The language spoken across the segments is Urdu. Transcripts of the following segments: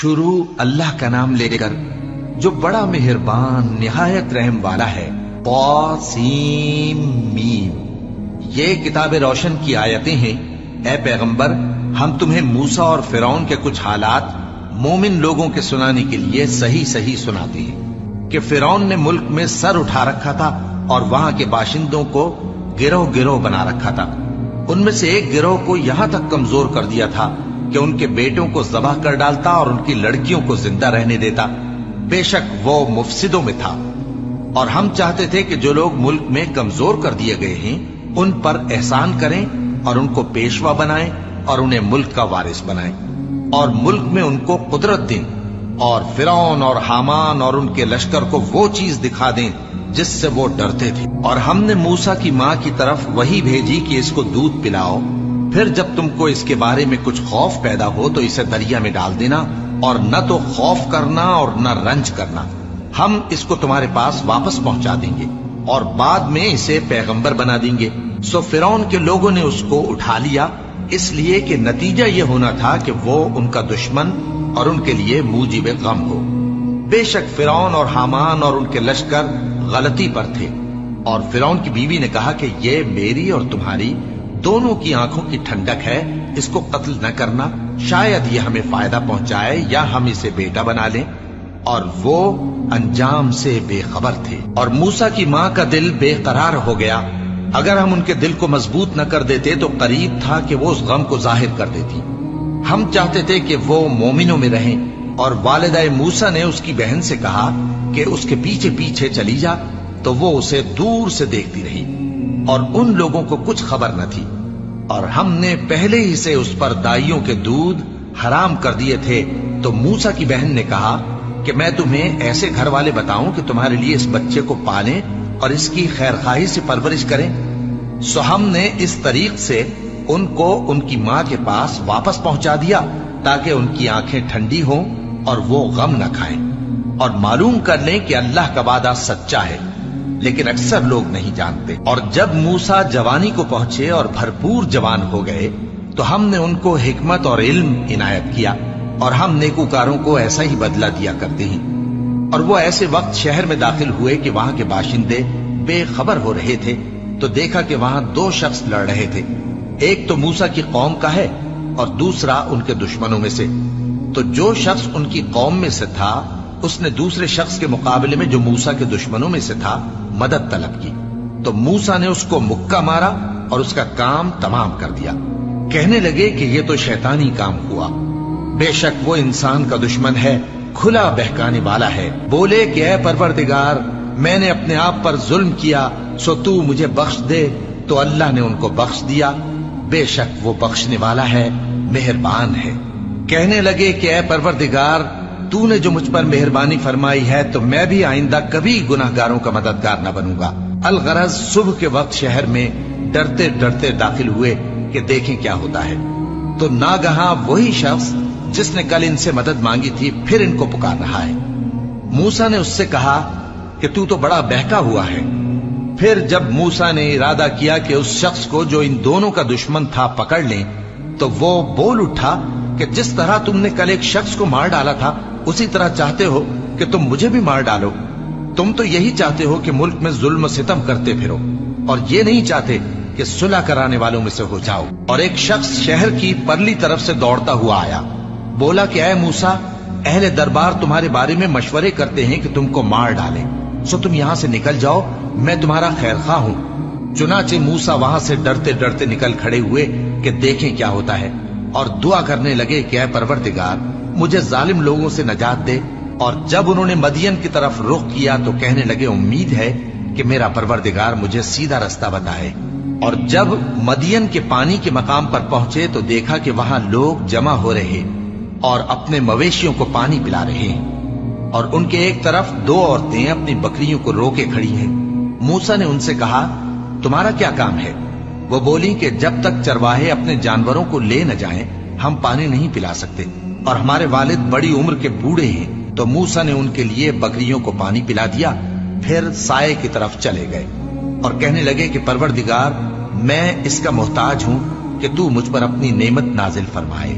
شروع اللہ کا نام لے کر جو بڑا مہربان نہایت رحم والا ہے۔ طاسیم۔ یہ کتاب روشن کی آیتیں ہیں۔ اے پیغمبر، ہم تمہیں موسیٰ اور فرعون کے کچھ حالات مومن لوگوں کے سنانے کے لیے صحیح صحیح سناتے ہیں کہ فرعون نے ملک میں سر اٹھا رکھا تھا اور وہاں کے باشندوں کو گروہ گروہ بنا رکھا تھا۔ ان میں سے ایک گروہ کو یہاں تک کمزور کر دیا تھا کہ ان کے بیٹوں کو ذبح کر ڈالتا اور ان کی لڑکیوں کو زندہ رہنے دیتا۔ بے شک وہ مفسدوں میں تھا، اور ہم چاہتے تھے کہ جو لوگ ملک میں کمزور کر دیے گئے ہیں ان پر احسان کریں اور ان کو پیشوا بنائیں اور انہیں ملک کا وارث بنائیں، اور ملک میں ان کو قدرت دیں، اور فرعون اور حامان اور ان کے لشکر کو وہ چیز دکھا دیں جس سے وہ ڈرتے تھے۔ اور ہم نے موسیٰ کی ماں کی طرف وحی بھیجی کہ اس کو دودھ پلاؤ، پھر جب تم کو اس کے بارے میں کچھ خوف پیدا ہو تو اسے دریا میں ڈال دینا، اور نہ تو خوف کرنا اور نہ رنج کرنا، ہم اس کو تمہارے پاس واپس پہنچا دیں گے اور بعد میں اسے پیغمبر بنا دیں گے۔ سو فرعون کے لوگوں نے اس کو اٹھا لیا، اس لیے کہ نتیجہ یہ ہونا تھا کہ وہ ان کا دشمن اور ان کے لیے موجب غم ہو۔ بے شک فرعون اور حامان اور ان کے لشکر غلطی پر تھے، اور فرعون کی بیوی نے کہا کہ یہ میری اور تمہاری دونوں کی آنکھوں کی ٹھنڈک ہے، اس کو قتل نہ کرنا، شاید یہ ہمیں فائدہ پہنچائے یا ہم اسے بیٹا بنا لیں۔ اور وہ انجام سے بے خبر تھے۔ اور موسیٰ کی ماں کا دل بے قرار ہو گیا، اگر ہم ان کے دل کو مضبوط نہ کر دیتے تو قریب تھا کہ وہ اس غم کو ظاہر کر دیتی۔ ہم چاہتے تھے کہ وہ مومنوں میں رہیں، اور والدہ موسیٰ نے اس کی بہن سے کہا کہ اس کے پیچھے پیچھے چلی جا، تو وہ اسے دور سے دیکھتی رہی، اور ان لوگوں کو کچھ خبر نہ تھی۔ اور ہم نے پہلے ہی سے اس پر دائیوں کے دودھ حرام کر دیے تھے۔ تو موسیٰ کی بہن نے کہا کہ میں تمہیں ایسے گھر والے بتاؤں کہ تمہارے لیے اس بچے کو پالیں اور اس کی خیر خواہی سے پرورش کریں۔ سو ہم نے اس طریق سے ان کو ان کی ماں کے پاس واپس پہنچا دیا تاکہ ان کی آنکھیں ٹھنڈی ہوں اور وہ غم نہ کھائیں، اور معلوم کر لیں کہ اللہ کا وعدہ سچا ہے، لیکن اکثر لوگ نہیں جانتے۔ اور جب موسیٰ جوانی کو پہنچے اور بھرپور جوان ہو گئے تو ہم نے ان کو حکمت اور علم عنایت کیا، اور ہم نیکوکاروں کو ایسا ہی بدلہ دیا کرتے ہیں۔ اور وہ ایسے وقت شہر میں داخل ہوئے کہ وہاں کے باشندے بے خبر ہو رہے تھے، تو دیکھا کہ وہاں دو شخص لڑ رہے تھے، ایک تو موسیٰ کی قوم کا ہے اور دوسرا ان کے دشمنوں میں سے۔ تو جو شخص ان کی قوم میں سے تھا اس نے دوسرے شخص کے مقابلے میں جو موسیٰ کے دشمنوں میں سے تھا مدد طلب کی، تو موسیٰ نے اس کو مکہ مارا اور اس کا کام تمام کر دیا۔ کہنے لگے کہ یہ تو شیطانی کام ہوا، بے شک وہ انسان کا دشمن ہے، کھلا بہکانے والا ہے۔ بولے کہ اے پروردگار، میں نے اپنے آپ پر ظلم کیا، سو تو مجھے بخش دے، تو اللہ نے ان کو بخش دیا، بے شک وہ بخشنے والا ہے، مہربان ہے۔ کہنے لگے کہ اے پروردگار، تو نے جو مجھ پر مہربانی فرمائی ہے تو میں بھی آئندہ کبھی گناہ گاروں کا مددگار نہ بنوں گا۔ الغرض صبح کے وقت شہر میں ڈرتے ڈرتے داخل ہوئے کہ دیکھیں کیا ہوتا ہے، تو ناگہاں وہی شخص جس نے کل ان سے مدد مانگی تھی پھر ان کو پکار رہا ہے۔ موسیٰ نے اس سے کہا کہ تو بڑا بہکا ہوا ہے۔ پھر جب موسیٰ نے ارادہ کیا کہ اس شخص کو جو ان دونوں کا دشمن تھا پکڑ لیں، تو وہ بول اٹھا کہ جس طرح تم نے کل ایک شخص کو مار ڈالا تھا اسی طرح چاہتے ہو کہ تم مجھے بھی مار ڈالو۔ تم تو یہی چاہتے ہو کہ ملک میں ظلم و ستم کرتے پھرو، اور یہ نہیں چاہتے کہ صلح کرانے والوں میں سے ہو جاؤ۔ اور ایک شخص شہر کی پرلی طرف سے دوڑتا ہوا آیا، بولا کہ اے موسیٰ، اہل دربار تمہارے بارے میں مشورے کرتے ہیں کہ تم کو مار ڈالیں، سو تم یہاں سے نکل جاؤ، میں تمہارا خیر خواہ ہوں۔ چنانچہ موسیٰ وہاں سے ڈرتے ڈرتے نکل کھڑے ہوئے کہ دیکھیں کیا ہوتا ہے، اور دعا کرنے لگے کہ اے پروردگار، مجھے ظالم لوگوں سے نجات دے۔ اور جب انہوں نے مدین کی طرف رخ کیا تو کہنے لگے امید ہے کہ میرا پروردگار مجھے سیدھا رستہ بتائے۔ اور جب مدین کے پانی کے مقام پر پہنچے تو دیکھا کہ وہاں لوگ جمع ہو رہے اور اپنے مویشیوں کو پانی پلا رہے ہیں، اور ان کے ایک طرف دو عورتیں اپنی بکریوں کو روکے کھڑی ہیں۔ موسیٰ نے ان سے کہا تمہارا کیا کام ہے؟ وہ بولی کہ جب تک چرواہے اپنے جانوروں کو لے نہ جائیں ہم پانی نہیں پلا سکتے، اور ہمارے والد بڑی عمر کے بوڑھے ہیں۔ تو موسیٰ نے ان کے لیے بکریوں کو پانی پلا دیا، پھر سائے کی طرف چلے گئے اور کہنے لگے کہ پروردگار، میں اس کا محتاج ہوں کہ تو مجھ پر اپنی نعمت نازل فرمائے۔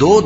2